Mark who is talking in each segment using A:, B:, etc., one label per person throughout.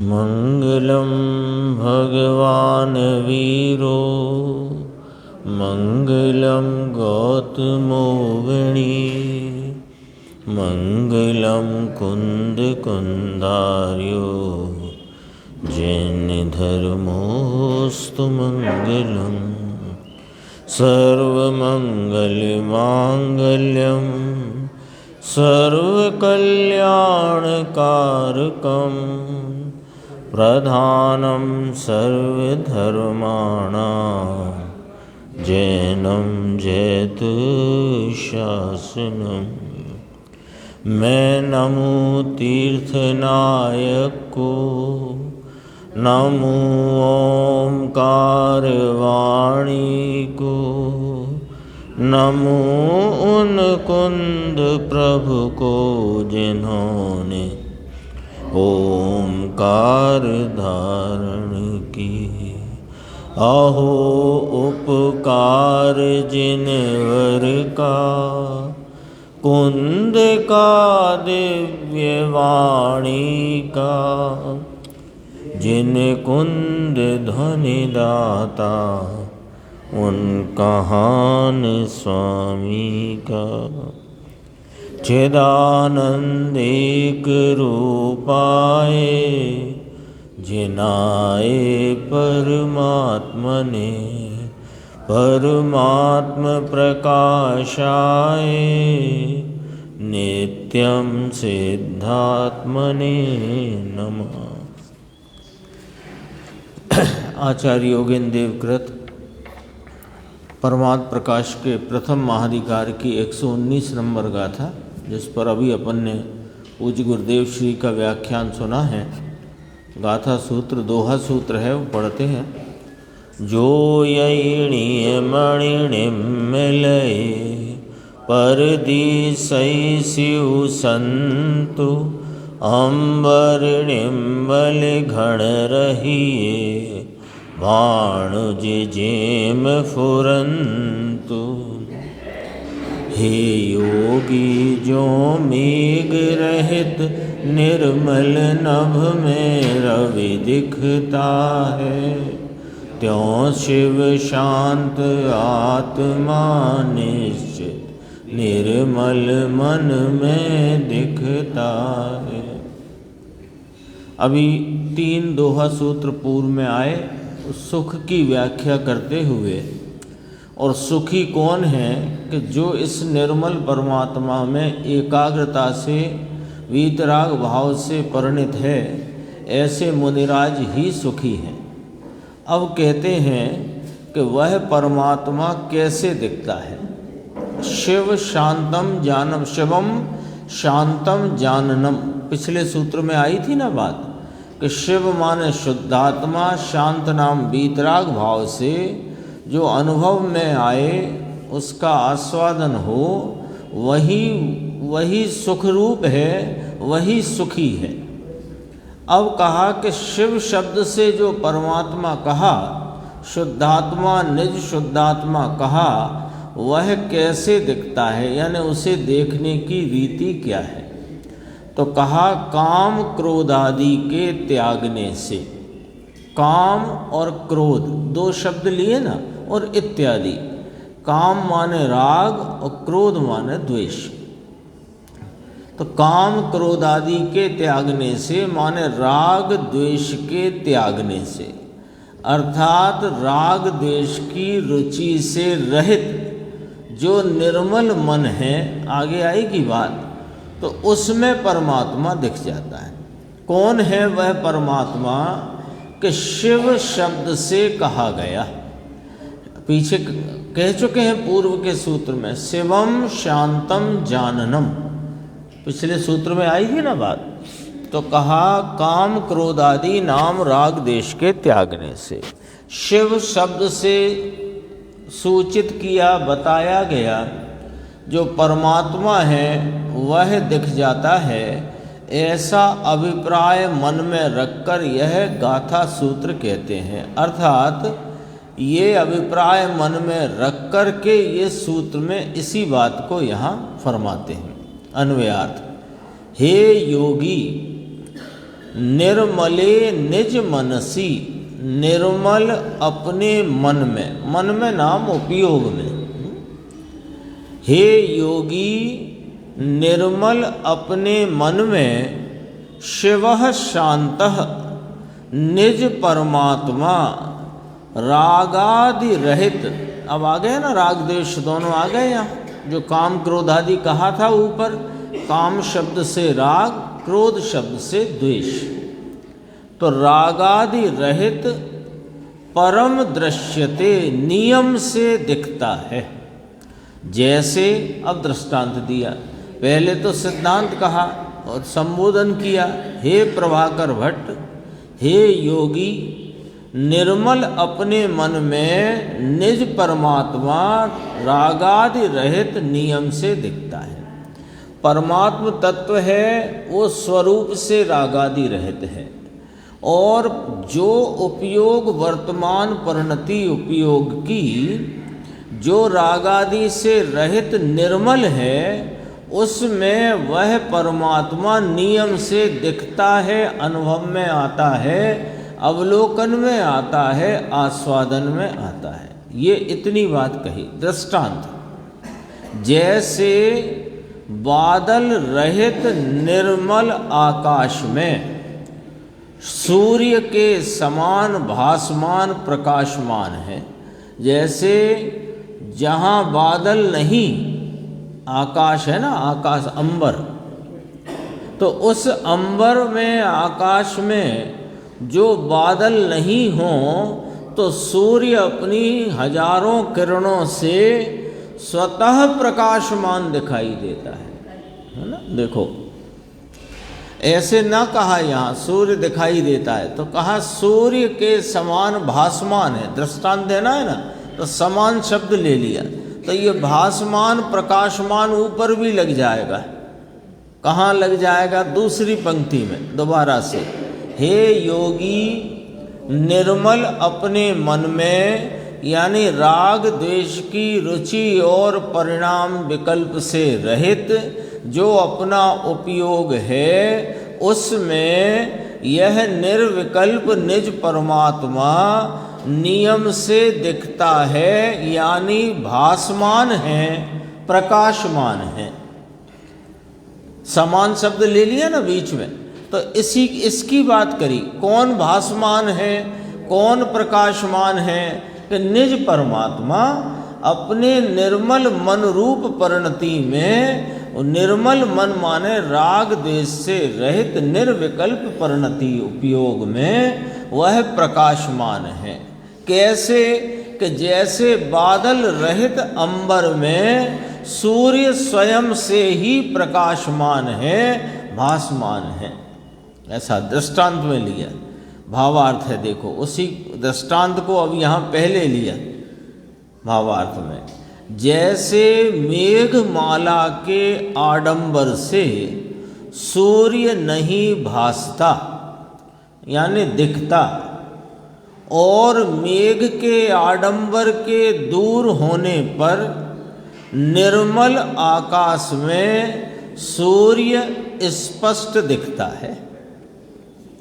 A: मङ्गलं भगवान् वीरो मङ्गलं गौतमो वणि मङ्गलं कुन्दकुन्दार्यो जैनधर्मोऽस्तु मङ्गलं सर्वमङ्गलमाङ्गल्यं सर्वकल्याणकारकं प्रधानं सर्वधर्माणां जैनं जयतु शासनम्। मैं नमो तीर्थनायक को, नमो ओंकार वाणी को, नमो उन कुंद प्रभु को जिन्होंने ओंकार धारण की। अहो उपकार जिनवर का, कुंद का दिव्य वाणी का, जिन कुंद ध्वनि दाता उन कहान स्वामी का। चिदानंदेक रूपाए जिनाए परमात्मने, परमात्म प्रकाशाय नित्यं सिद्धात्मने नमः। आचार्य योगेंद्र देव कृत परमात्म प्रकाश के प्रथम महाधिकार की 119 नंबर गाथा, जिस पर अभी अपन ने पूज्य गुरुदेव श्री का व्याख्यान सुना है। गाथा सूत्र दोहा सूत्र है, वो पढ़ते हैं। जो यणीय मणिणिम मिलय परदिसई शिव संतु, अंबर निम्बल घण रहिए भाणुज जेम फुरंतु। हे योगी जो मेघ रहित निर्मल नभ में रवि दिखता है, त्यों शिव शांत आत्मा निश्चित निर्मल मन में दिखता है। अभी 3 दोहा सूत्र पूर्व में आए सुख की व्याख्या करते हुए, और सुखी कौन है कि जो इस निर्मल परमात्मा में एकाग्रता से वीतराग भाव से परिणित है, ऐसे मुनिराज ही सुखी हैं। अब कहते हैं कि वह परमात्मा कैसे दिखता है। शिव शांतम जानम, शिवम शांतम जाननम, पिछले सूत्र में आई थी ना बात कि शिव माने शुद्धात्मा, शांत नाम वीतराग भाव से जो अनुभव में आए उसका आस्वादन हो, वही सुख रूप है, वही सुखी है। अब कहा कि शिव शब्द से जो परमात्मा कहा, शुद्धात्मा निज शुद्धात्मा कहा, वह कैसे दिखता है, यानी उसे देखने की रीति क्या है। तो कहा काम क्रोध आदि के त्यागने से। काम और क्रोध 2 शब्द लिए ना, और इत्यादि। काम माने राग और क्रोध माने द्वेष। तो काम क्रोध आदि के त्यागने से माने राग द्वेष के त्यागने से, अर्थात राग द्वेष की रुचि से रहित जो निर्मल मन है, आगे आएगी बात, तो उसमें परमात्मा दिख जाता है। कौन है वह परमात्मा कि शिव शब्द से कहा गया। पीछे कह चुके हैं पूर्व के सूत्र में, शिवम शांतम जाननम, पिछले सूत्र में आई थी ना बात। तो कहा काम क्रोध आदि नाम राग देश के त्यागने से। शिव शब्द से सूचित किया, बताया गया जो परमात्मा है वह दिख जाता है, ऐसा अभिप्राय मन में रखकर यह गाथा सूत्र कहते हैं। अर्थात ये अभिप्राय मन में रख कर के ये सूत्र में इसी बात को यहाँ फरमाते हैं। अन्वयार्थ, हे योगी निर्मले निज मनसी, निर्मल अपने मन में नाम उपयोग में। हे योगी, निर्मल अपने मन में शिवः शांतः निज परमात्मा रागादि रहित। अब आ गए ना, राग द्वेष दोनों आ गए यहाँ। जो काम क्रोध आदि कहा था ऊपर, काम शब्द से राग, क्रोध शब्द से द्वेष। तो रागादि रहित परम दृश्यते, नियम से दिखता है। जैसे, अब दृष्टांत दिया। पहले तो सिद्धांत कहा और संबोधन किया। हे प्रभाकर भट्ट, हे योगी, निर्मल अपने मन में निज परमात्मा रागादि रहित नियम से दिखता है। परमात्म तत्व है वो स्वरूप से रागादि रहित है, और जो उपयोग वर्तमान परिणति उपयोग की जो रागादि से रहित निर्मल है, उसमें वह परमात्मा नियम से दिखता है, अनुभव में आता है, अवलोकन में आता है, आस्वादन में आता है। ये इतनी बात कही। दृष्टांत, जैसे बादल रहित निर्मल आकाश में सूर्य के समान भासमान प्रकाशमान है। जैसे जहाँ बादल नहीं, आकाश है ना, आकाश अंबर, तो उस अंबर में आकाश में जो बादल नहीं हो, तो सूर्य अपनी हजारों किरणों से स्वतः प्रकाशमान दिखाई देता है ना। देखो, ऐसे ना कहा यहाँ सूर्य दिखाई देता है, तो कहा सूर्य के समान भासमान है। दृष्टांत देना है ना, तो समान शब्द ले लिया, तो ये भासमान प्रकाशमान ऊपर भी लग जाएगा। कहाँ लग जाएगा? दूसरी पंक्ति में दोबारा से। हे योगी, निर्मल अपने मन में, यानी राग द्वेष की रुचि और परिणाम विकल्प से रहित जो अपना उपयोग है, उसमें यह निर्विकल्प निज परमात्मा नियम से दिखता है, यानी भासमान है, प्रकाशमान है। समान शब्द ले लिया ना बीच में, तो इसकी बात करी। कौन भासमान है, कौन प्रकाशमान है? कि निज परमात्मा अपने निर्मल मन रूप परिणति में, निर्मल मन माने राग द्वेष से रहित निर्विकल्प परिणति उपयोग में वह प्रकाशमान है। कैसे? कि जैसे बादल रहित अंबर में सूर्य स्वयं से ही प्रकाशमान है, भासमान है। ऐसा दृष्टांत में लिया। भावार्थ है, देखो उसी दृष्टांत को अब यहाँ पहले लिया भावार्थ में। जैसे मेघमाला के आडंबर से सूर्य नहीं भासता, यानी दिखता, और मेघ के आडंबर के दूर होने पर निर्मल आकाश में सूर्य स्पष्ट दिखता है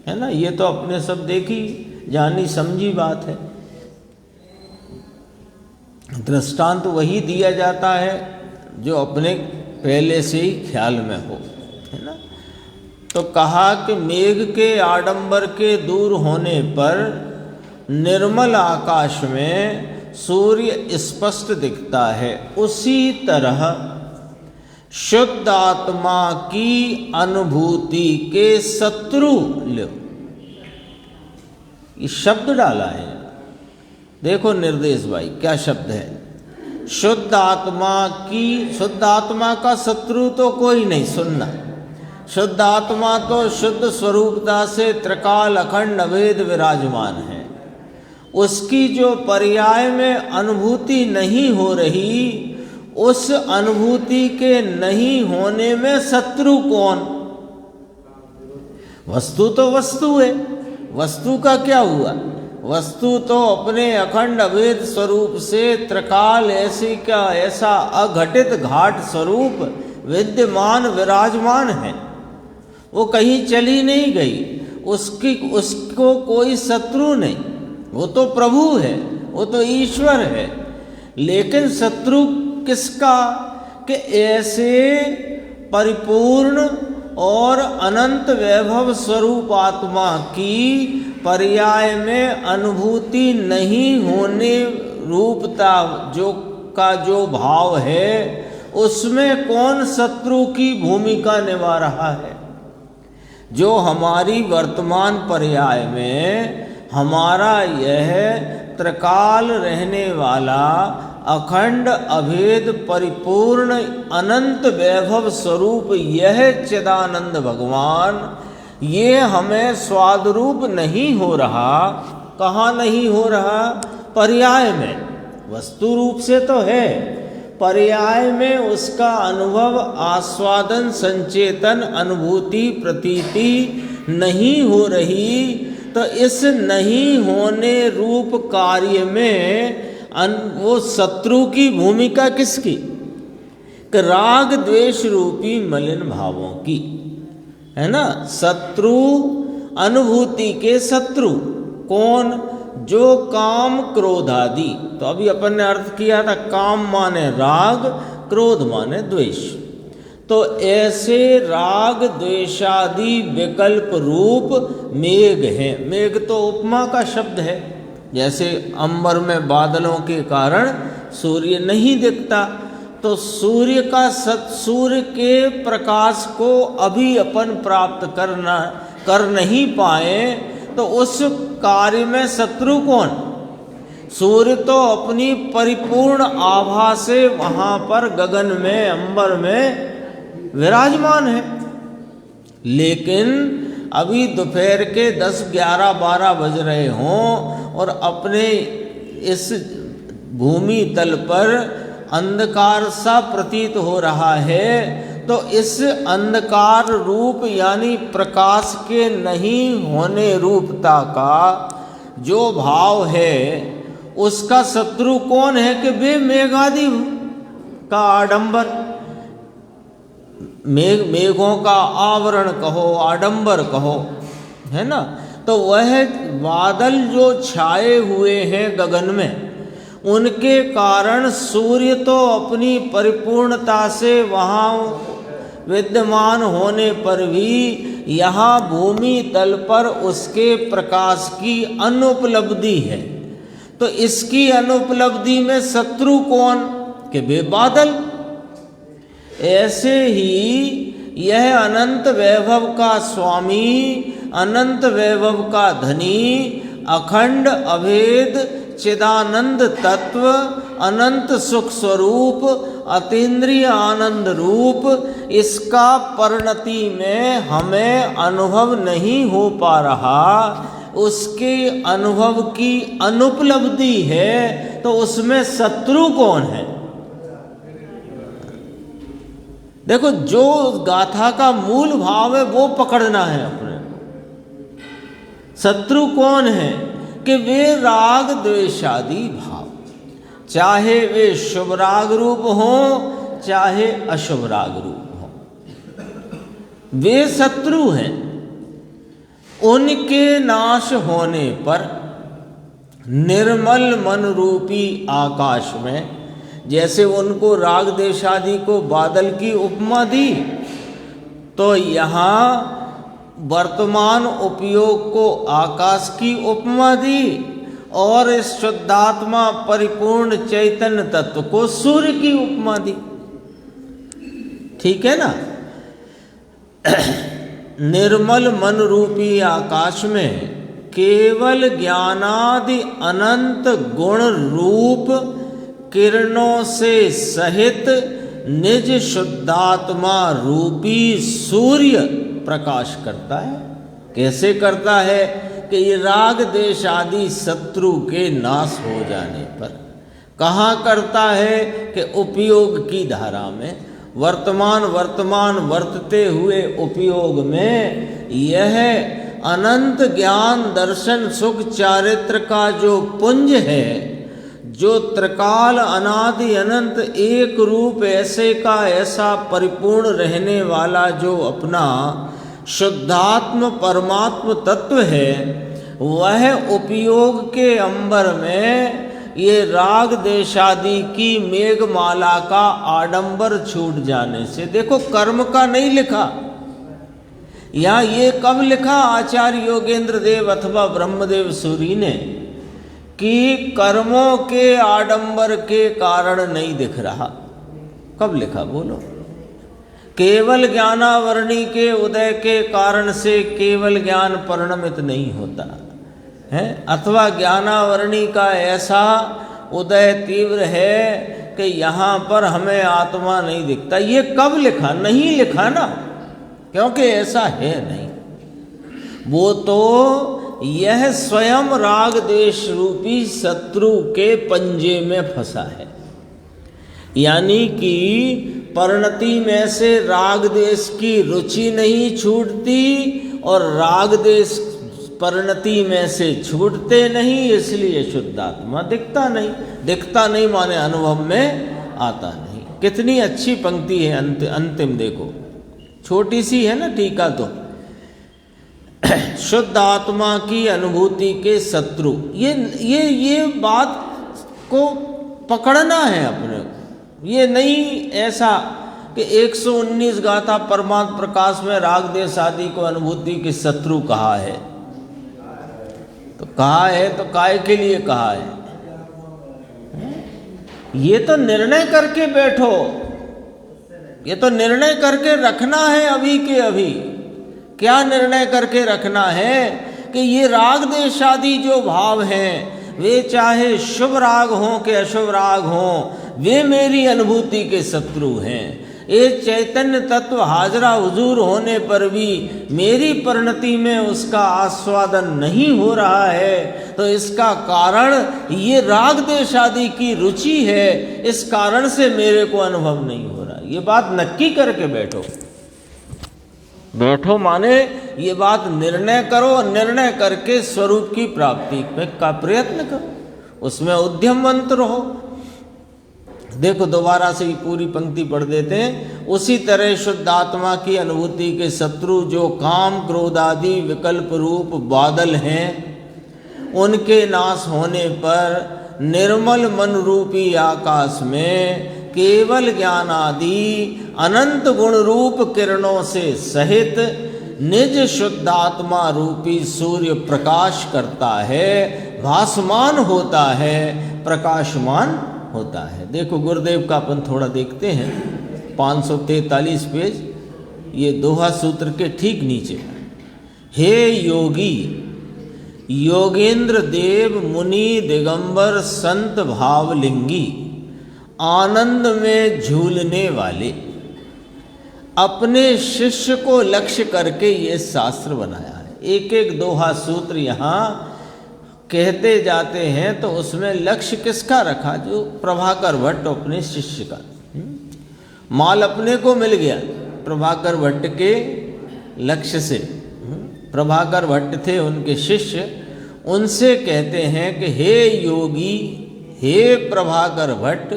A: ना। ये तो अपने सब देखी जानी समझी बात है। दृष्टांत वही दिया जाता है जो अपने पहले से ही ख्याल में हो, है ना। तो कहा कि मेघ के आडंबर के दूर होने पर निर्मल आकाश में सूर्य स्पष्ट दिखता है। उसी तरह शुद्ध आत्मा की अनुभूति के शत्रु, लो ये शब्द डाला है, देखो निर्देश भाई क्या शब्द है। शुद्ध आत्मा की, शुद्ध आत्मा का शत्रु तो कोई नहीं, सुनना। शुद्ध आत्मा तो शुद्ध स्वरूपता से त्रिकाल अखंड अभेद विराजमान है। उसकी जो पर्याय में अनुभूति नहीं हो रही, उस अनुभूति के नहीं होने में शत्रु कौन? वस्तु तो वस्तु है, वस्तु का क्या हुआ? वस्तु तो अपने अखंड अभेद स्वरूप से त्रिकाल ऐसी का ऐसा अघटित घाट स्वरूप विद्यमान विराजमान है। वो कहीं चली नहीं गई। उसको कोई शत्रु नहीं, वो तो प्रभु है, वो तो ईश्वर है। लेकिन शत्रु किसका? कि ऐसे परिपूर्ण और अनंत वैभव स्वरूप आत्मा की पर्याय में अनुभूति नहीं होने रूपता जो भाव है, उसमें कौन शत्रु की भूमिका निभा रहा है? जो हमारी वर्तमान पर्याय में हमारा यह त्रिकाल रहने वाला अखंड अभेद परिपूर्ण अनंत वैभव स्वरूप यह चिदानंद भगवान, ये हमें स्वादरूप नहीं हो रहा। कहाँ नहीं हो रहा? पर्याय में। वस्तु रूप से तो है, पर्याय में उसका अनुभव, आस्वादन, संचेतन, अनुभूति, प्रतीति नहीं हो रही। तो इस नहीं होने रूप कार्य में वो शत्रु की भूमिका किसकी? कि राग द्वेष रूपी मलिन भावों की, है ना। शत्रु, अनुभूति के शत्रु कौन? जो काम क्रोध आदि। तो अभी अपन ने अर्थ किया था, काम माने राग, क्रोध माने द्वेष। तो ऐसे राग द्वेषादि विकल्प रूप मेघ है। मेघ तो उपमा का शब्द है। जैसे अंबर में बादलों के कारण सूर्य नहीं दिखता, तो सूर्य के प्रकाश को अभी अपन प्राप्त कर नहीं पाए, तो उस कार्य में शत्रु कौन? सूर्य तो अपनी परिपूर्ण आभा से वहां पर गगन में, अंबर में विराजमान है। लेकिन अभी दोपहर के 10, 11, 12 बज रहे हों और अपने इस भूमि तल पर अंधकार सा प्रतीत हो रहा है, तो इस अंधकार रूप यानी प्रकाश के नहीं होने रूपता का जो भाव है, उसका शत्रु कौन है? कि वे मेघादि का आडंबर, मेघों का आवरण कहो, आडंबर कहो, है ना। तो वह बादल जो छाए हुए हैं गगन में, उनके कारण सूर्य तो अपनी परिपूर्णता से वहाँ विद्यमान होने पर भी यहाँ भूमि तल पर उसके प्रकाश की अनुपलब्धि है। तो इसकी अनुपलब्धि में शत्रु कौन? कि वे बादल। ऐसे ही यह अनंत वैभव का स्वामी, अनंत वैभव का धनी, अखंड अभेद चिदानंद तत्व, अनंत सुख स्वरूप, अतीन्द्रिय आनंद रूप, इसका परिणति में हमें अनुभव नहीं हो पा रहा, उसके अनुभव की अनुपलब्धि है। तो उसमें शत्रु कौन है? देखो, जो गाथा का मूल भाव है वो पकड़ना है अपने। शत्रु कौन है? कि वे राग द्वेषादि भाव, चाहे वे शुभ राग रूप हों चाहे अशुभ राग रूप हों, वे शत्रु हैं। उनके नाश होने पर निर्मल मन रूपी आकाश में, जैसे उनको राग द्वेषादि को बादल की उपमा दी, तो यहाँ वर्तमान उपयोग को आकाश की उपमा दी और इस शुद्धात्मा परिपूर्ण चैतन्य तत्व को सूर्य की उपमा दी। ठीक है ना। निर्मल मन रूपी आकाश में केवल ज्ञानादि अनंत गुण रूप किरणों से सहित निज शुद्धात्मा रूपी सूर्य प्रकाश करता है। कैसे करता है? कि ये राग देश आदि शत्रु के नाश हो जाने पर। कहाँ करता है? कि उपयोग की धारा में, वर्तमान वर्तते हुए उपयोग में यह अनंत ज्ञान दर्शन सुख चारित्र का जो पुंज है, जो त्रिकाल अनादि अनंत एक रूप ऐसे का ऐसा परिपूर्ण रहने वाला जो अपना शुद्धात्म परमात्म तत्व है, वह उपयोग के अंबर में ये राग देशादि की मेघमाला का आडंबर छूट जाने से, देखो कर्म का नहीं लिखा यहाँ, ये कब लिखा आचार्य योगेंद्र देव अथवा ब्रह्मदेव सूरी ने कि कर्मों के आडंबर के कारण नहीं दिख रहा। कब लिखा बोलो? केवल ज्ञानावरणी के उदय के कारण से केवल ज्ञान परिणमित नहीं होता है, अथवा ज्ञानावरणी का ऐसा उदय तीव्र है कि यहाँ पर हमें आत्मा नहीं दिखता। ये कब लिखा? नहीं लिखा ना, क्योंकि ऐसा है नहीं। वो तो यह स्वयं राग देश रूपी शत्रु के पंजे में फंसा है, यानी कि परिणति में से राग देश की रुचि नहीं छूटती और राग देश परिणति में से छूटते नहीं, इसलिए शुद्धात्मा दिखता नहीं। दिखता नहीं माने अनुभव में आता नहीं। कितनी अच्छी पंक्ति है अंतिम देखो, छोटी सी है ना टीका तो। शुद्ध आत्मा की अनुभूति के शत्रु, ये बात को पकड़ना है अपने को। ये नहीं ऐसा कि 119 गाथा परमात्म प्रकाश में राग देश आदि को अनुभूति के शत्रु कहा है, तो कहा है तो काय के लिए कहा है? ये तो निर्णय करके बैठो, ये तो निर्णय करके रखना है अभी के अभी। क्या निर्णय करके रखना है कि ये राग देश आदि जो भाव हैं, वे चाहे शुभ राग हों कि अशुभ राग हों, वे मेरी अनुभूति के शत्रु हैं। ये चैतन्य तत्व हाजरा हुजूर होने पर भी मेरी परिणति में उसका आस्वादन नहीं हो रहा है, तो इसका कारण ये राग देश आदि की रुचि है, इस कारण से मेरे को अनुभव नहीं हो रहा। ये बात नक्की करके बैठो। बैठो माने ये बात निर्णय करो, और निर्णय करके स्वरूप की प्राप्ति का प्रयत्न करो, उसमें उद्यमवंत रहो। देखो दोबारा से ही पूरी पंक्ति पढ़ देते हैं। उसी तरह शुद्ध आत्मा की अनुभूति के शत्रु जो काम क्रोध आदि विकल्प रूप बादल हैं, उनके नाश होने पर निर्मल मन रूपी आकाश में केवल ज्ञान आदि अनंत गुण रूप किरणों से सहित निज शुद्धात्मा रूपी सूर्य प्रकाश करता है, भासमान होता है, प्रकाशमान होता है। देखो गुरुदेव का अपन थोड़ा देखते हैं, 543 पेज, ये दोहा सूत्र के ठीक नीचे। हे योगी योगेंद्र देव मुनि दिगंबर संत भावलिंगी, आनंद में झूलने वाले, अपने शिष्य को लक्ष्य करके ये शास्त्र बनाया है। एक एक दोहा सूत्र यहाँ कहते जाते हैं, तो उसमें लक्ष्य किसका रखा? जो प्रभाकर भट्ट अपने शिष्य का। माल अपने को मिल गया प्रभाकर भट्ट के लक्ष्य से। प्रभाकर भट्ट थे उनके शिष्य, उनसे कहते हैं कि हे योगी, हे प्रभाकर भट्ट,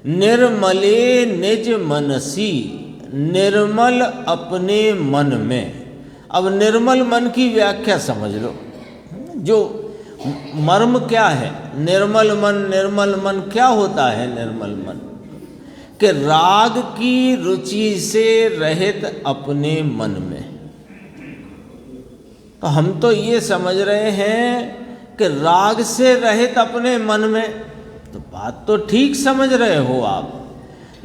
A: निर्मले निज मनसी, निर्मल अपने मन में। अब निर्मल मन की व्याख्या समझ लो, जो मर्म क्या है निर्मल मन? निर्मल मन क्या होता है? निर्मल मन कि राग की रुचि से रहित अपने मन में। तो हम तो ये समझ रहे हैं कि राग से रहित अपने मन में, तो बात तो ठीक समझ रहे हो आप,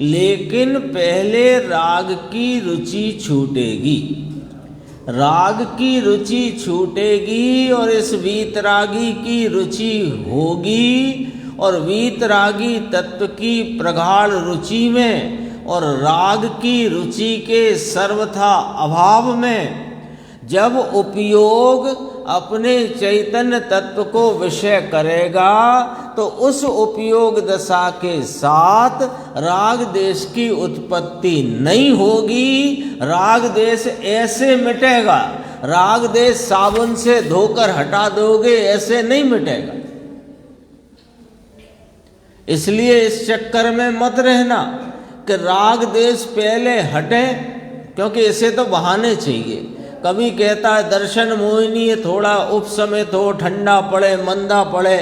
A: लेकिन पहले राग की रुचि छूटेगी। राग की रुचि छूटेगी और इस वीतरागी की रुचि होगी, और वीतरागी तत्व की प्रगाढ़ रुचि में और राग की रुचि के सर्वथा अभाव में जब उपयोग अपने चैतन्य तत्व को विषय करेगा, तो उस उपयोग दशा के साथ राग देश की उत्पत्ति नहीं होगी। राग देश ऐसे मिटेगा, राग देश साबुन से धोकर हटा दोगे ऐसे नहीं मिटेगा। इसलिए इस चक्कर में मत रहना कि राग देश पहले हटे, क्योंकि इसे तो बहाने चाहिए कभी कहता है दर्शन मोहिनी थोड़ा उपसमित हो, ठंडा पड़े, मंदा पड़े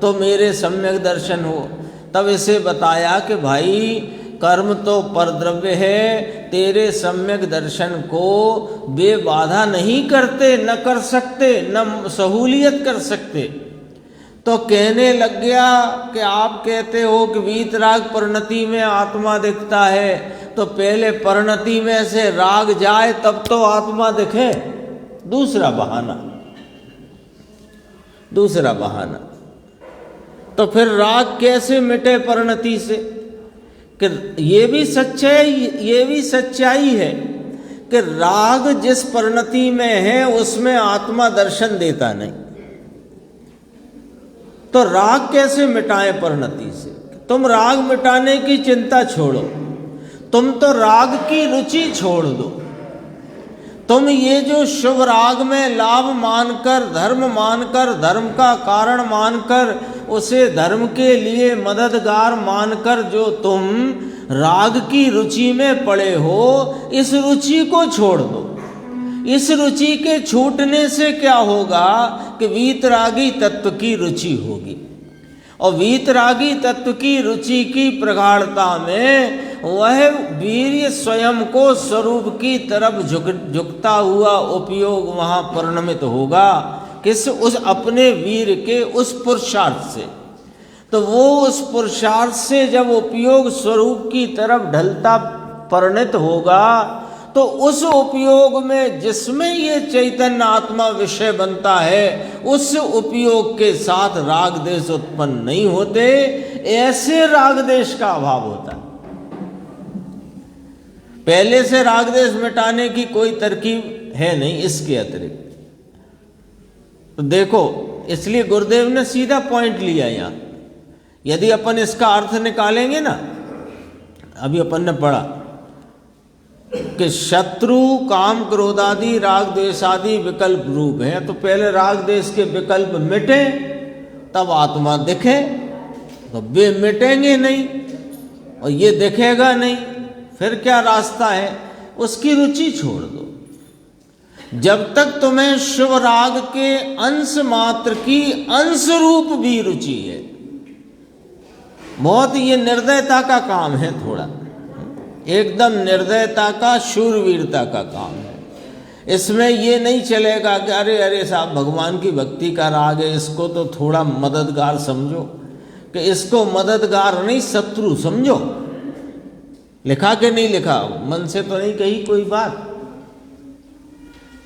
A: तो मेरे सम्यक दर्शन हो। तब इसे बताया कि भाई कर्म तो परद्रव्य है, तेरे सम्यक दर्शन को वे बाधा नहीं करते, न कर सकते, न सहूलियत कर सकते। तो कहने लग गया कि आप कहते हो कि वीतराग परिणति में आत्मा दिखता है, तो पहले परिणति में से राग जाए तब तो आत्मा दिखे। दूसरा बहाना। तो फिर राग कैसे मिटे परिणति से? कि ये भी सच्चाई है कि राग जिस परिणति में है उसमें आत्मा दर्शन देता नहीं। तो राग कैसे मिटाएं परिणति से? तुम राग मिटाने की चिंता छोड़ो, तुम तो राग की रुचि छोड़ दो। तुम ये जो शुभ राग में लाभ मानकर, धर्म का कारण मानकर, उसे धर्म के लिए मददगार मानकर जो तुम राग की रुचि में पड़े हो, इस रुचि को छोड़ दो। इस रुचि के छूटने से क्या होगा कि वीतरागी तत्व की रुचि होगी, और वीतरागी तत्व की रुचि की प्रगाढ़ता में वह वीर्य स्वयं को स्वरूप की तरफ झुकता हुआ उपयोग वहाँ परिणमित होगा। किस? उस अपने वीर के उस पुरुषार्थ से। तो वो उस पुरुषार्थ से जब उपयोग स्वरूप की तरफ ढलता परिणत होगा, तो उस उपयोग में जिसमें ये चैतन्य आत्मा विषय बनता है, उस उपयोग के साथ राग देश उत्पन्न नहीं होते। ऐसे राग देश का अभाव होता है। पहले से राग देश मिटाने की कोई तरकीब है नहीं इसके अतिरिक्त। तो देखो, इसलिए गुरुदेव ने सीधा पॉइंट लिया यहाँ। यदि अपन इसका अर्थ निकालेंगे ना, अभी अपन ने पढ़ा कि शत्रु काम क्रोधादि राग द्वेष आदि विकल्प रूप है, तो पहले राग द्वेष के विकल्प मिटे तब आत्मा दिखे। तो वे मिटेंगे नहीं और ये दिखेगा नहीं, फिर क्या रास्ता है? उसकी रुचि छोड़ दो। जब तक तुम्हें शुभ राग के अंश मात्र की अंश रूप भी रुचि है, बहुत ये निर्दयता का काम है, थोड़ा एकदम निर्दयता का, शूरवीरता का काम है। इसमें ये नहीं चलेगा कि अरे साहब भगवान की भक्ति का राग है, इसको तो थोड़ा मददगार समझो, कि इसको मददगार नहीं शत्रु समझो। लिखा कि नहीं लिखा, मन से तो नहीं कही कोई बात।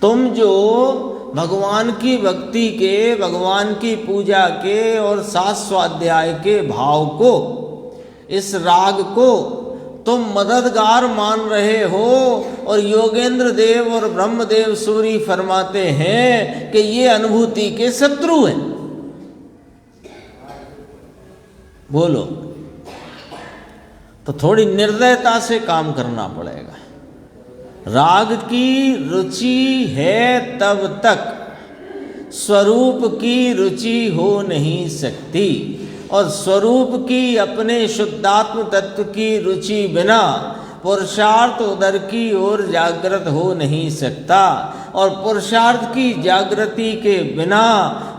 A: तुम जो भगवान की भक्ति के, भगवान की पूजा के और शास्त्राध्याय के भाव को, इस राग को तुम मददगार मान रहे हो, और योगेंद्र देव और ब्रह्मदेव सूरी फरमाते हैं कि ये अनुभूति के शत्रु हैं। बोलो, तो थोड़ी निर्दयता से काम करना पड़ेगा। राग की रुचि है तब तक स्वरूप की रुचि हो नहीं सकती, और स्वरूप की अपने शुद्धात्म तत्व की रुचि बिना पुरुषार्थ उधर की ओर जागृत हो नहीं सकता, और पुरुषार्थ की जागृति के बिना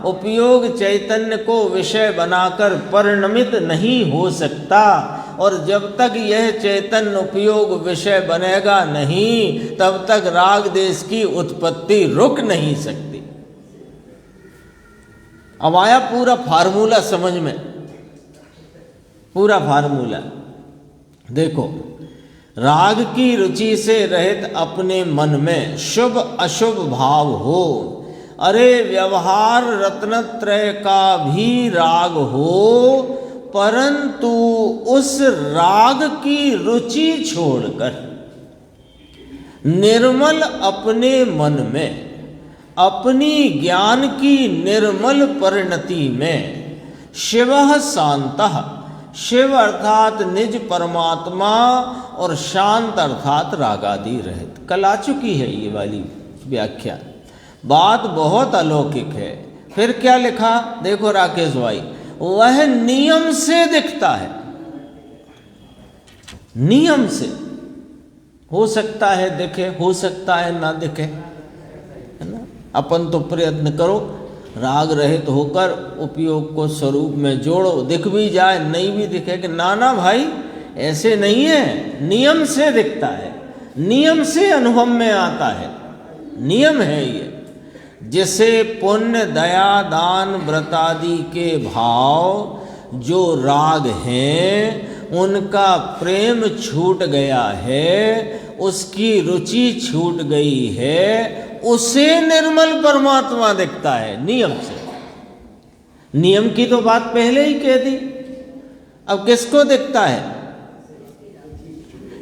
A: उपयोग चैतन्य को विषय बनाकर परिणमित नहीं हो सकता। और जब तक यह चैतन्य उपयोग विषय बनेगा नहीं, तब तक राग देश की उत्पत्ति रुक नहीं सकती। अब आया पूरा फार्मूला समझ में, पूरा फार्मूला देखो। राग की रुचि से रहित अपने मन में शुभ अशुभ भाव हो, अरे व्यवहार रत्नत्रय का भी राग हो, परंतु उस राग की रुचि छोड़कर निर्मल अपने मन में, अपनी ज्ञान की निर्मल परिणति में शिवः शांतः, शिव अर्थात निज परमात्मा, और शांत अर्थात रागादि रहित। कल आ चुकी है ये वाली व्याख्या, बात बहुत अलौकिक है। फिर क्या लिखा देखो राकेश भाई, वह नियम से दिखता है। नियम से हो सकता है दिखे, हो सकता है ना दिखे, अपन तो प्रयत्न करो राग रहित होकर उपयोग को स्वरूप में जोड़ो, दिख भी जाए नहीं भी दिखे कि ना भाई ऐसे नहीं है, नियम से दिखता है, नियम से अनुभव में आता है, नियम है ये। जिसे पुण्य दया दान व्रत आदि के भाव जो राग हैं उनका प्रेम छूट गया है, उसकी रुचि छूट गई है, उसे निर्मल परमात्मा दिखता है नियम से। नियम की तो बात पहले ही कह दी, अब किसको दिखता है?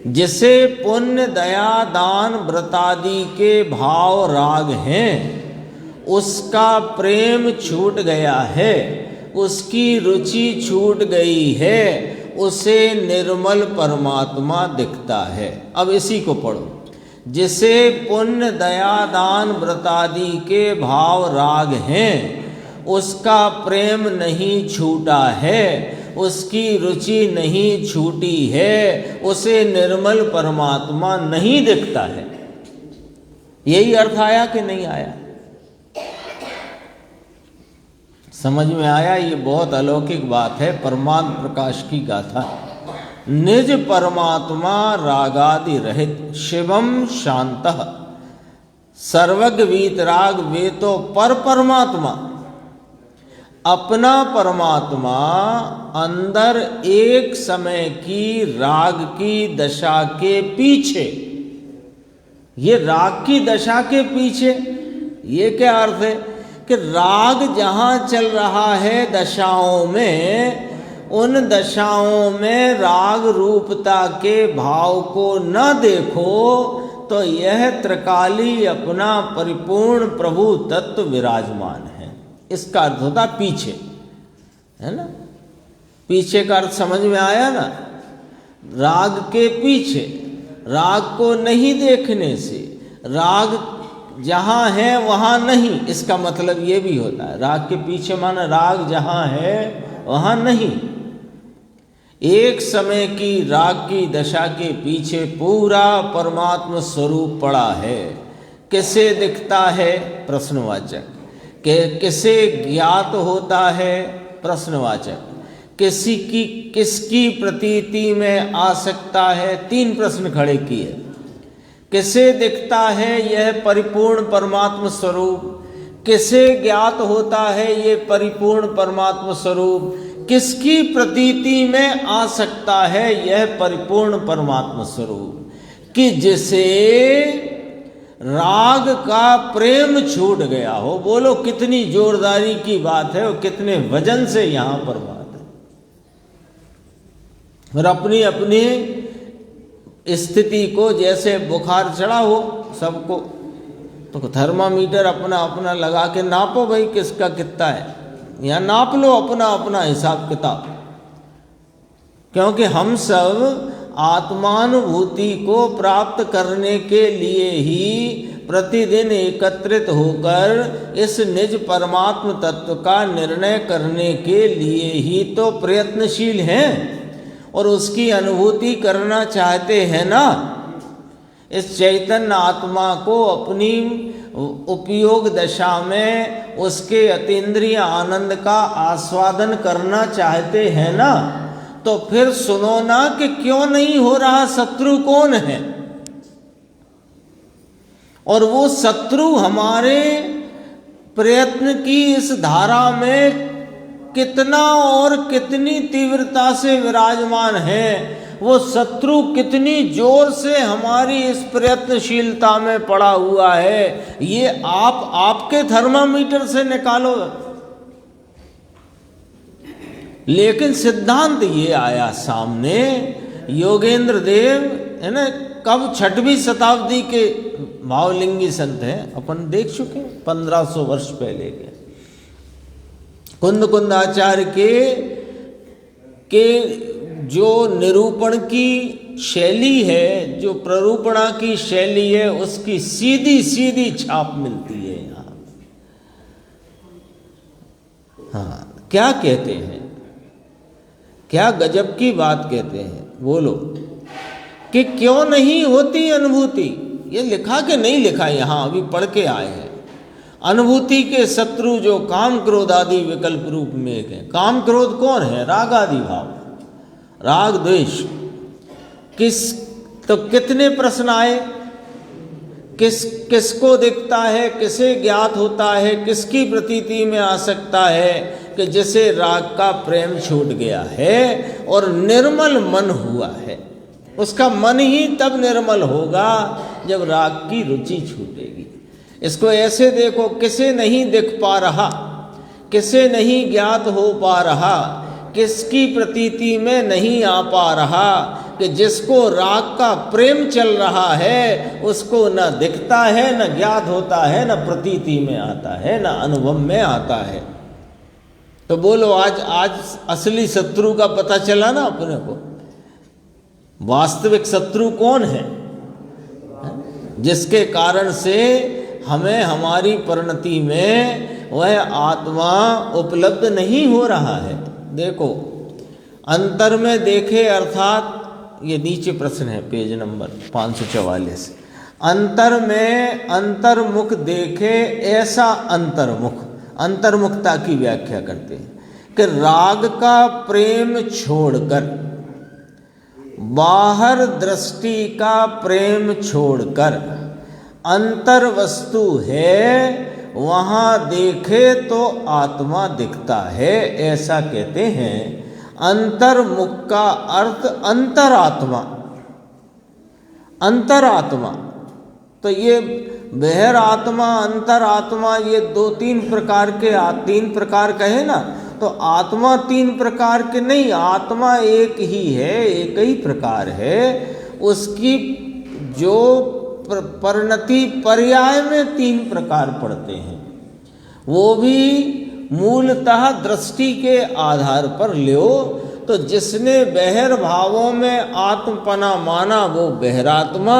A: जिसे पुण्य दया दान व्रत आदि के भाव राग हैं उसका प्रेम छूट गया है, उसकी रुचि छूट गई है, उसे निर्मल परमात्मा दिखता है। अब इसी को पढ़ो। जिसे पुण्य दया दान व्रत आदि के भाव राग हैं उसका प्रेम नहीं छूटा है, उसकी रुचि नहीं छूटी है, उसे निर्मल परमात्मा नहीं दिखता है। यही अर्थ आया कि नहीं आया? समझ में आया? ये बहुत अलौकिक बात है, परमात्म प्रकाश की गाथा। निज परमात्मा रागादि रहित शिवम शांतः सर्वज्ञ वीतराग वे तो पर परमात्मा। अपना परमात्मा अंदर एक समय की राग की दशा के पीछे, ये राग की दशा के पीछे, ये क्या अर्थ है कि राग जहाँ चल रहा है दशाओं में, उन दशाओं में राग रूपता के भाव को न देखो तो यह त्रिकाली अपना परिपूर्ण प्रभु तत्व विराजमान है। इसका अर्थ होता पीछे, है ना? पीछे का अर्थ समझ में आया ना? राग के पीछे, राग को नहीं देखने से, राग जहाँ है वहाँ नहीं, इसका मतलब ये भी होता है। राग के पीछे माना राग जहाँ है वहाँ नहीं। एक समय की राग की दशा के पीछे पूरा परमात्म स्वरूप पड़ा है। किसे दिखता है? प्रश्नवाचक। किसे ज्ञात होता है? प्रश्नवाचक। किसकी प्रतीति में आ सकता है? तीन प्रश्न खड़े किए। किसे दिखता है? यह परिपूर्ण परमात्म स्वरूप। किसे ज्ञात होता है? ये परिपूर्ण परमात्म स्वरूप। किसकी प्रतीति में आ सकता है? यह परिपूर्ण परमात्म स्वरूप। कि जिसे राग का प्रेम छूट गया हो। बोलो कितनी जोरदारी की बात है और कितने वजन से यहां पर बात है। और अपनी अपनी स्थिति को, जैसे बुखार चढ़ा हो सबको, तो थर्मामीटर अपना अपना लगा के नापो भाई किसका कितना है, या नाप लो अपना अपना हिसाब किताब। क्योंकि हम सब आत्मानुभूति को प्राप्त करने के लिए ही प्रतिदिन एकत्रित होकर इस निज परमात्म तत्व का निर्णय करने के लिए ही तो प्रयत्नशील हैं और उसकी अनुभूति करना चाहते हैं ना। इस चैतन्य आत्मा को अपनी उपयोग दशा में उसके अतीन्द्रिय आनंद का आस्वादन करना चाहते हैं ना। तो फिर सुनो ना कि क्यों नहीं हो रहा, शत्रु कौन है? और वो शत्रु हमारे प्रयत्न की इस धारा में कितना और कितनी तीव्रता से विराजमान है, वो शत्रु कितनी जोर से हमारी इस प्रयत्नशीलता में पड़ा हुआ है, ये आप आपके थर्मामीटर से निकालो। लेकिन सिद्धांत ये आया सामने, योगेंद्र देव है ना, कब 6वीं शताब्दी के भावलिंगी संत हैं, अपन देख चुके 1500 वर्ष पहले के। कुंद आचार्य के जो निरूपण की शैली है, जो प्ररूपणा की शैली है, उसकी सीधी सीधी छाप मिलती है यहाँ। हाँ, क्या कहते हैं, क्या गजब की बात कहते हैं। बोलो कि क्यों नहीं होती अनुभूति। ये लिखा कि नहीं लिखा, यहाँ अभी पढ़ के आए हैं। अनुभूति के शत्रु जो काम क्रोध आदि विकल्प रूप में एक है। काम क्रोध कौन है? राग आदि भाव, राग द्वेष। तो कितने प्रश्न आए? किसको दिखता है, किसे ज्ञात होता है, किसकी प्रतीति में आ सकता है कि जिसे राग का प्रेम छूट गया है और निर्मल मन हुआ है। उसका मन ही तब निर्मल होगा जब राग की रुचि छूटेगी। इसको ऐसे देखो, किसे नहीं दिख पा रहा, किसे नहीं ज्ञात हो पा रहा, किसकी प्रतीति में नहीं आ पा रहा कि जिसको राग का प्रेम चल रहा है उसको न दिखता है, न ज्ञात होता है, न प्रतीति में आता है, न अनुभव में आता है। तो बोलो आज असली शत्रु का पता चला ना अपने को। वास्तविक शत्रु कौन है? जिसके कारण से हमें हमारी परिणति में वह आत्मा उपलब्ध नहीं हो रहा है। देखो, अंतर में देखे, अर्थात ये नीचे प्रश्न है पेज नंबर 544। अंतर में अंतर्मुख देखे ऐसा अंतर्मुख, अंतर्मुखता की व्याख्या करते हैं कि राग का प्रेम छोड़कर, बाहर दृष्टि का प्रेम छोड़कर अंतर वस्तु है, वहाँ देखे तो आत्मा दिखता है, ऐसा कहते हैं। अंतर्मुख का अर्थ अंतरात्मा, अंतरात्मा। तो ये बहिर आत्मा, अंतरात्मा, ये तीन प्रकार कहे ना। तो आत्मा तीन प्रकार के नहीं, आत्मा एक ही है, एक ही प्रकार है। उसकी जो परिणति पर्याय में तीन प्रकार पड़ते हैं, वो भी मूलतः दृष्टि के आधार पर लो। तो जिसने बहिर भावों में आत्मपना माना वो बहिरात्मा,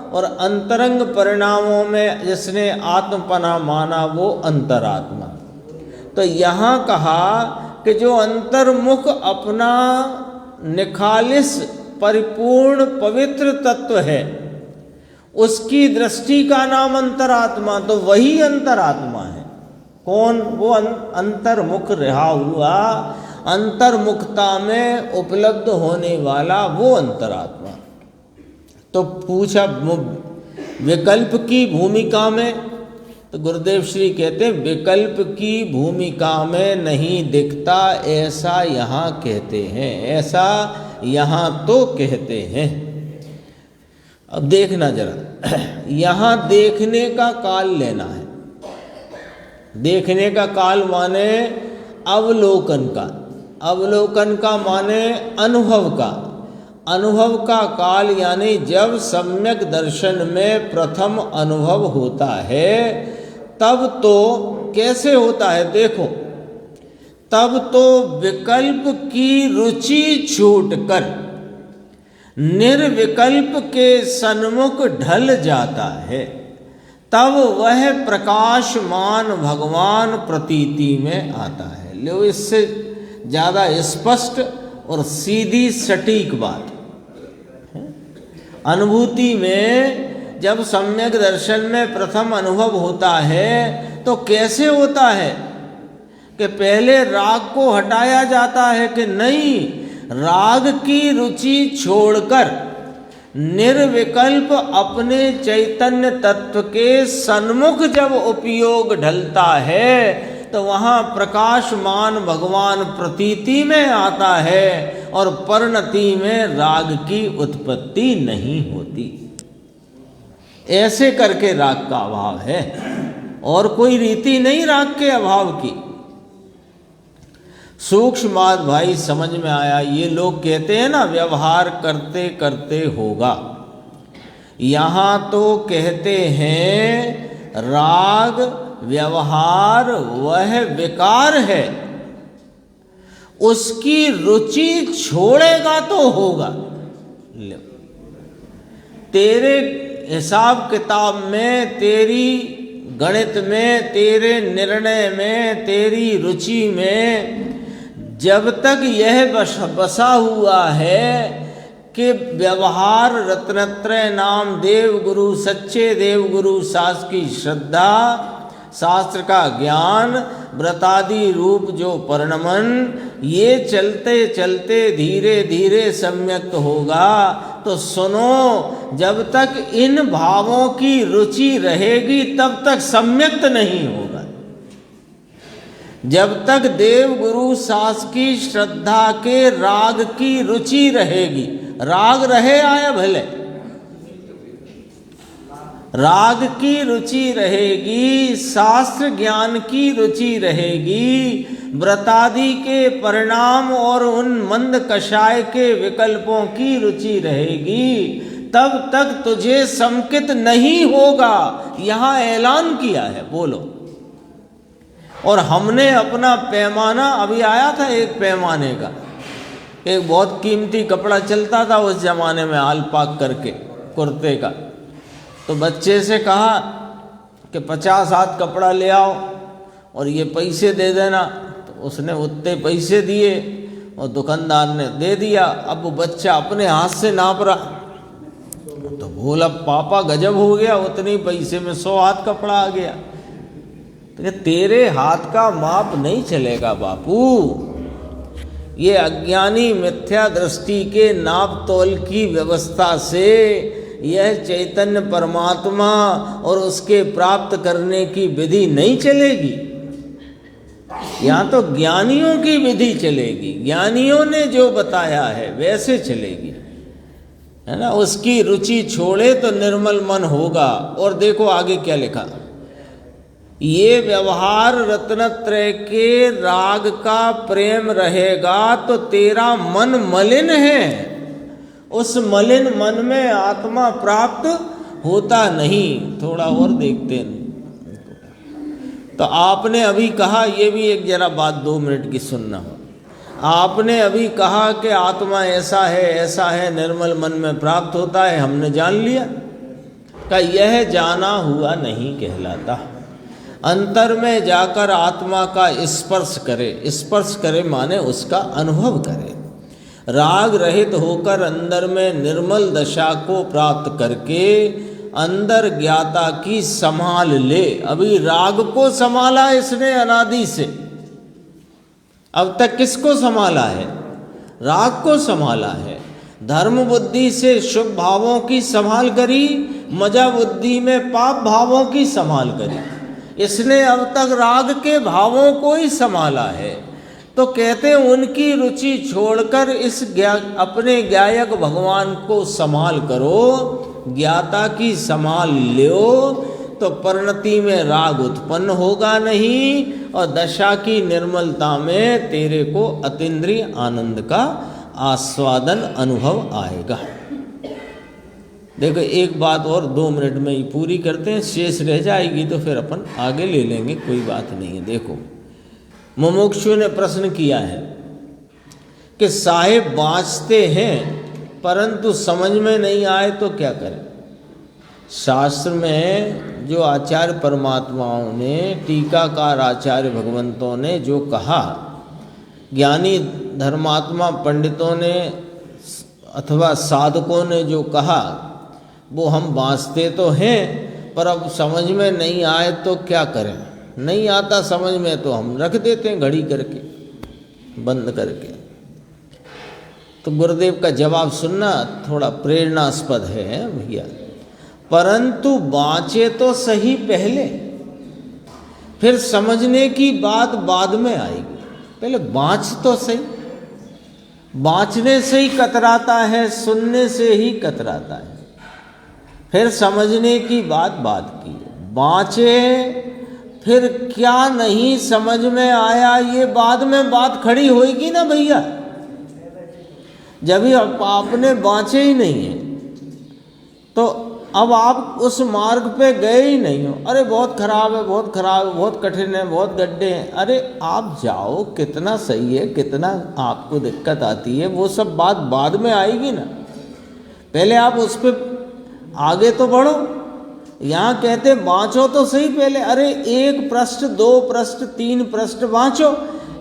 A: और अंतरंग परिणामों में जिसने आत्मपना माना वो अंतरात्मा। तो यहाँ कहा कि जो अंतर्मुख अपना निखालिस परिपूर्ण पवित्र तत्व है, उसकी दृष्टि का नाम अंतरात्मा। तो वही अंतरात्मा है। कौन? वो अंतर्मुख रहा हुआ, अंतर्मुखता में उपलब्ध होने वाला वो अंतरात्मा। तो पूछा विकल्प की भूमिका में, तो गुरुदेव श्री कहते हैं विकल्प की भूमिका में नहीं दिखता, ऐसा यहाँ कहते हैं, ऐसा यहाँ तो कहते हैं। अब देखना जरा, यहाँ देखने का काल लेना है। देखने का काल माने अवलोकन का, अवलोकन का माने अनुभव का, अनुभव का काल यानी जब सम्यक दर्शन में प्रथम अनुभव होता है, तब तो कैसे होता है? देखो, तब तो विकल्प की रुचि छूटकर निर्विकल्प के सन्मुख ढल जाता है, तब वह प्रकाशमान भगवान प्रतीति में आता है। लो, इससे ज़्यादा स्पष्ट और सीधी सटीक बात। अनुभूति में जब सम्यक दर्शन में प्रथम अनुभव होता है तो कैसे होता है कि पहले राग को हटाया जाता है कि नहीं, राग की रुचि छोड़कर निर्विकल्प अपने चैतन्य तत्व के सन्मुख जब उपयोग ढलता है तो वहाँ प्रकाशमान भगवान प्रतीति में आता है और परिणति में राग की उत्पत्ति नहीं होती। ऐसे करके राग का अभाव है, और कोई रीति नहीं राग के अभाव की। सूक्ष्म बात भाई समझ में आया। ये लोग कहते हैं ना व्यवहार करते करते होगा, यहाँ तो कहते हैं राग व्यवहार वह विकार है, उसकी रुचि छोड़ेगा तो होगा। तेरे हिसाब किताब में, तेरी गणित में, तेरे निर्णय में, तेरी रुचि में जब तक यह बसा हुआ है कि व्यवहार रत्नत्रय नाम देव गुरु, सच्चे देव गुरु सास की श्रद्धा, शास्त्र का ज्ञान, व्रतादि रूप जो परिणमन, ये चलते चलते धीरे धीरे सम्यक्त होगा। तो सुनो, जब तक इन भावों की रुचि रहेगी तब तक सम्यक्त नहीं होगा। जब तक देव गुरु सास की श्रद्धा के राग की रुचि रहेगी, राग रहे आया भले, राग की रुचि रहेगी, शास्त्र ज्ञान की रुचि रहेगी, व्रतादि के परिणाम और उन मंद कषाय के विकल्पों की रुचि रहेगी, तब तक तुझे संकित नहीं होगा। यहां ऐलान किया है, बोलो। और हमने अपना पैमाना, अभी आया था एक पैमाने का, एक बहुत कीमती कपड़ा चलता था उस जमाने में, आल पाक करके कुर्ते का। तो बच्चे से कहा कि 50 हाथ कपड़ा ले आओ और ये पैसे दे देना। तो उसने उतने पैसे दिए और दुकानदार ने दे दिया। अब वो बच्चा अपने हाथ से नाप रहा, तो बोला पापा गजब हो गया, उतने पैसे में 100 हाथ कपड़ा आ गया। तो तेरे हाथ का माप नहीं चलेगा बापू, ये अज्ञानी मिथ्या दृष्टि के नाप तोल की व्यवस्था से यह चैतन्य परमात्मा और उसके प्राप्त करने की विधि नहीं चलेगी। यहाँ तो ज्ञानियों की विधि चलेगी, ज्ञानियों ने जो बताया है वैसे चलेगी, है ना। उसकी रुचि छोड़े तो निर्मल मन होगा। और देखो आगे क्या लिखा, ये व्यवहार रत्नत्रय के राग का प्रेम रहेगा तो तेरा मन मलिन है, उस मलिन मन में आत्मा प्राप्त होता नहीं। थोड़ा और देखते हैं। तो आपने अभी कहा, ये भी एक जरा बात 2 मिनट की सुनना हो। आपने अभी कहा कि आत्मा ऐसा है, निर्मल मन में प्राप्त होता है, हमने जान लिया। का यह जाना हुआ नहीं कहलाता। अंतर में जाकर आत्मा का स्पर्श करे माने उसका अनुभव करे। राग रहित होकर अंदर में निर्मल दशा को प्राप्त करके अंदर ज्ञाता की संभाल ले। अभी राग को संभाला इसने अनादि से, अब तक किसको संभाला है? राग को संभाला है। धर्म बुद्धि से शुभ भावों की संभाल करी, मजा बुद्धि में पाप भावों की संभाल करी। इसने अब तक राग के भावों को ही संभाला है। तो कहते हैं उनकी रुचि छोड़कर इस अपने ज्ञायक भगवान को संभाल करो, ज्ञाता की संभाल लो, तो परिणति में राग उत्पन्न होगा नहीं और दशा की निर्मलता में तेरे को अतीन्द्रिय आनंद का आस्वादन अनुभव आएगा। देखो एक बात और 2 मिनट में ही पूरी करते हैं, शेष रह जाएगी तो फिर अपन आगे ले लेंगे, कोई बात नहीं है। देखो मुमुक्षु ने प्रश्न किया है कि साहेब बाँचते हैं परंतु समझ में नहीं आए तो क्या करें। शास्त्र में जो आचार्य परमात्माओं ने, टीकाकार आचार्य भगवंतों ने जो कहा, ज्ञानी धर्मात्मा पंडितों ने अथवा साधकों ने जो कहा, वो हम बाँचते तो हैं पर अब समझ में नहीं आए तो क्या करें। नहीं आता समझ में तो हम रख देते हैं घड़ी करके, बंद करके। तो गुरुदेव का जवाब सुनना थोड़ा प्रेरणास्पद है भैया। परंतु बाँचे तो सही पहले, फिर समझने की बात बाद में आएगी। पहले बाँच तो सही। बाँचने से ही कतराता है, सुनने से ही कतराता है, फिर समझने की बात की है। बाँचे फिर क्या नहीं समझ में आया, ये बाद में बात खड़ी होएगी ना भैया। जब भी आपने बाँचे ही नहीं है तो अब आप उस मार्ग पे गए ही नहीं हो। अरे बहुत खराब है, बहुत खराब है, बहुत कठिन है, बहुत गड्ढे हैं। अरे आप जाओ, कितना सही है, कितना आपको दिक्कत आती है, वो सब बात बाद में आएगी ना। पहले आप उस पर आगे तो बढ़ो। यहाँ कहते बाँचो तो सही पहले। अरे 1 पृष्ठ 2 पृष्ठ 3 पृष्ठ बाँचो,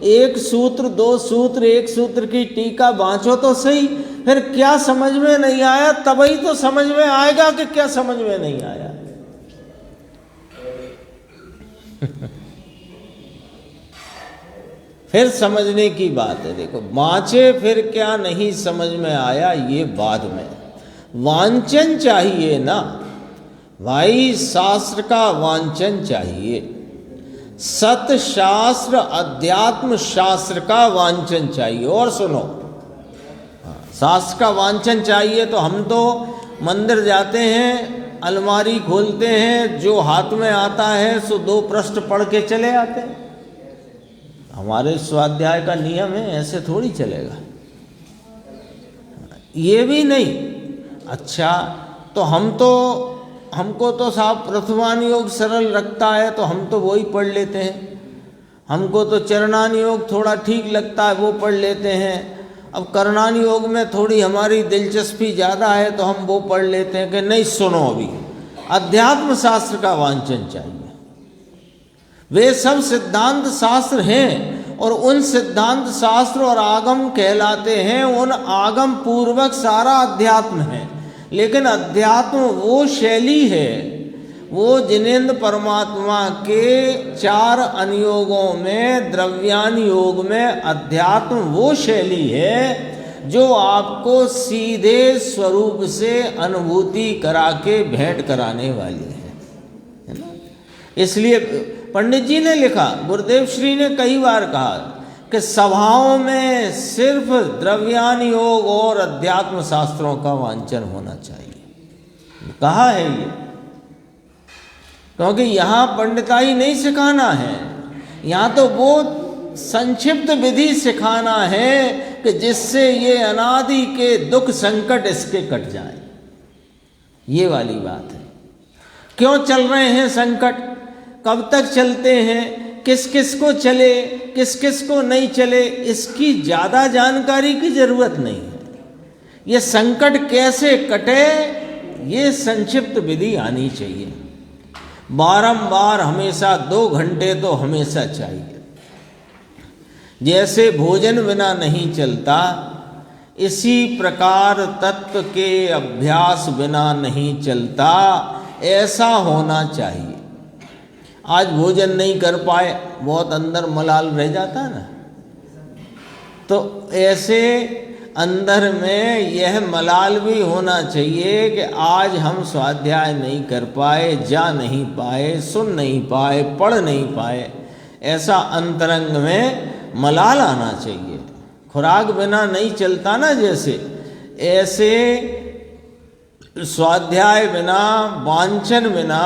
A: 1 सूत्र 2 सूत्र 1 सूत्र की टीका बाँचो तो सही। फिर क्या समझ में नहीं आया, तभी तो समझ में आएगा कि क्या समझ में नहीं आया। फिर समझने की बात है। देखो, बाँचे फिर क्या नहीं समझ में आया, ये बाद में। वांचन चाहिए ना भाई, शास्त्र का वांचन चाहिए। सत शास्त्र, अध्यात्म शास्त्र का वांचन चाहिए। और सुनो, शास्त्र का वांचन चाहिए तो हम तो मंदिर जाते हैं, अलमारी खोलते हैं, जो हाथ में आता है सो 2 पृष्ठ पढ़ के चले आते हैं। हमारे स्वाध्याय का नियम है, ऐसे थोड़ी चलेगा। ये भी नहीं। अच्छा, तो हमको तो साहब प्रथमान योग सरल रखता है तो हम तो वही पढ़ लेते हैं। हमको तो चरणान योग थोड़ा ठीक लगता है, वो पढ़ लेते हैं। अब करणान योग में थोड़ी हमारी दिलचस्पी ज़्यादा है तो हम वो पढ़ लेते हैं। कि नहीं, सुनो, अभी अध्यात्म शास्त्र का वांचन चाहिए। वे सब सिद्धांत शास्त्र हैं और उन सिद्धांत शास्त्र और आगम कहलाते हैं। उन आगम पूर्वक सारा अध्यात्म है। लेकिन अध्यात्म वो शैली है, वो जिनेन्द्र परमात्मा के 4 अनुयोगों में, द्रव्यान योग में अध्यात्म वो शैली है जो आपको सीधे स्वरूप से अनुभूति करा के भेंट कराने वाली है ना। इसलिए पंडित जी ने लिखा, गुरुदेव श्री ने कई बार कहा कि सभाओं में सिर्फ द्रव्यान योग और अध्यात्म शास्त्रों का वांचन होना चाहिए। कहा है ये, क्योंकि यहाँ पंडिताई नहीं सिखाना है, यहाँ तो वो संक्षिप्त विधि सिखाना है कि जिससे ये अनादि के दुख संकट इसके कट जाए। ये वाली बात है। क्यों चल रहे हैं संकट, कब तक चलते हैं, किस किस को चले, किस किस को नहीं चले, इसकी ज़्यादा जानकारी की ज़रूरत नहीं है। ये संकट कैसे कटे, ये संक्षिप्त विधि आनी चाहिए। बारंबार हमेशा 2 घंटे तो हमेशा चाहिए। जैसे भोजन बिना नहीं चलता, इसी प्रकार तत्व के अभ्यास बिना नहीं चलता, ऐसा होना चाहिए। आज भोजन नहीं कर पाए, बहुत अंदर मलाल रह जाता है ना, तो ऐसे अंदर में यह मलाल भी होना चाहिए कि आज हम स्वाध्याय नहीं कर पाए, जा नहीं पाए, सुन नहीं पाए, पढ़ नहीं पाए। ऐसा अंतरंग में मलाल आना चाहिए। खुराक बिना नहीं चलता ना, जैसे ऐसे स्वाध्याय बिना, वांचन बिना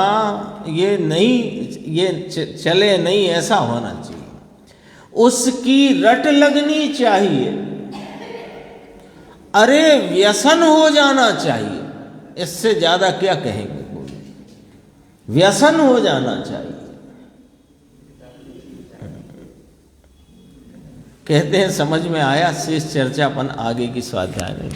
A: ये चले नहीं, ऐसा होना चाहिए। उसकी रट लगनी चाहिए। अरे व्यसन हो जाना चाहिए, इससे ज्यादा क्या कहेंगे। व्यसन हो जाना चाहिए। कहते हैं समझ में आया। शेष चर्चा अपन आगे की स्वाध्याय में